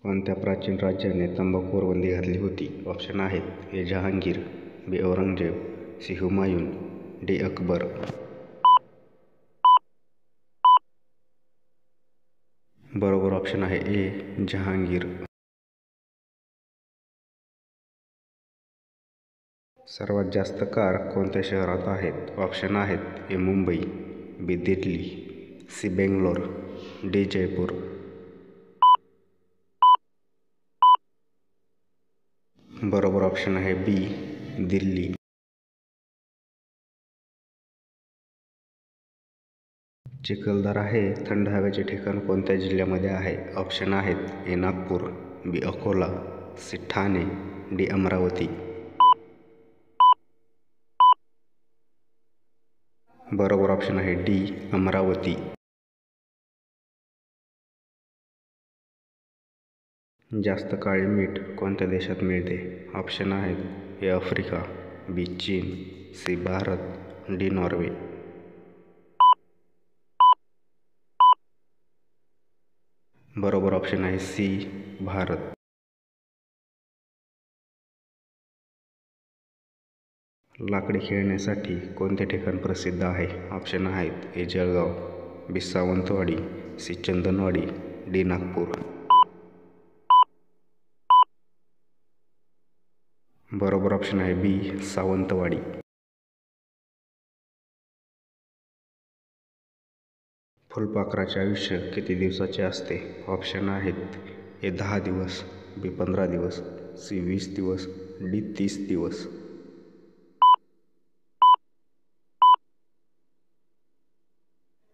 कोणत्या प्राचीन राज्याने तंबाखूवर बंदी घातली होती? ऑप्शन आहेत: ए. जहांगीर, बी. औरंगजेब, सी. हुमायून, डी. अकबर. बरोबर ऑप्शन आहे ए. जहांगीर. सर्वात जास्त कार कोणत्या शहरात आहेत? ऑप्शन आहेत: ए. मुंबई, बी. दिल्ली, सी. बेंगलोर, डी. जयपूर. बरोबर ऑप्शन आहे बी. दिल्ली. चिखलदरा हे थंड हवेचे ठिकाण कोणत्या जिल्ह्यामध्ये आहे? ऑप्शन आहेत: ए. नागपूर, बी. अकोला, सी. ठाणे, डी. अमरावती. बरोबर ऑप्शन आहे डी. अमरावती. जास्त काळे मीठ कोणत्या देशात मिळते? ऑप्शन आहेत: ए. आफ्रिका, बी. चीन, सी. भारत, डी. नॉर्वे. बरोबर ऑप्शन आहे सी. भारत. लाकडी खेळण्यासाठी कोणते ठिकाण प्रसिद्ध आहे? ऑप्शन आहेत: ए. जळगाव, बी. सावंतवाडी, सी. चंदनवाडी, डी. नागपूर. बरोबर ऑप्शन आहे बी. सावंतवाडी. फुलपाखराचे आयुष्य किती दिवसाचे असते? ऑप्शन आहेत: ए. 10 दिवस, बी. 15 दिवस, सी. 20 दिवस, डी. 30 दिवस.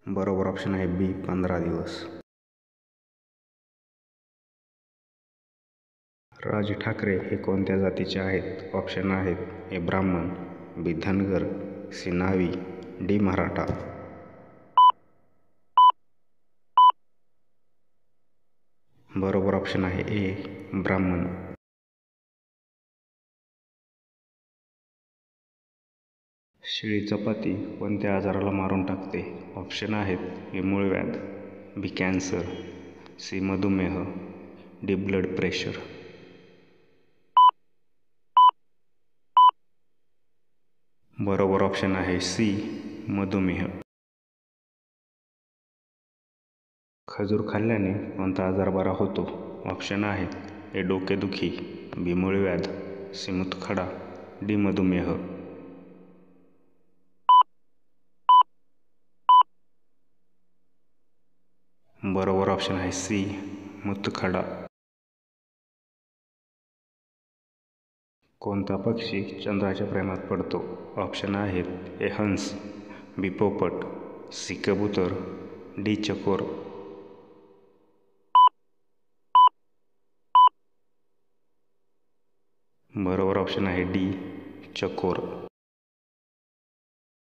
बरोबर ऑप्शन आहे बी. 15 दिवस. राज ठाकरे हे कोणत्या जातीचे आहेत? ऑप्शन आहेत: ए. ब्राह्मण, बी. धनगर, सी. नावी, डी. मराठा. बरोबर ऑप्शन आहे ए. ब्राह्मण. शिळी चपाती कोणत्या आजाराला मारून टाकते? ऑप्शन आहेत: ए. मूळव्याध, बी. Cancer, C. मधुमेह, डी. Blood pressure. बरोबर ऑप्शन आहे सी. मधुमेह. खजूर खाल्ल्याने कोणता आजार बरा होतो? ऑप्शन आहेत: ए. डोकेदुखी, बी. मूळव्याध, सी. मूतखडा, डी. मधुमेह. बरोबर ऑप्शन आहे सी. मूतखडा. कोणता पक्षी चंद्राच्या प्रेमात पडतो? ऑप्शन आहेत: ए. हंस, बी. पोपट, सी. कबूतर, डी. चकोर. बरोबर ऑप्शन आहे डी. चकोर.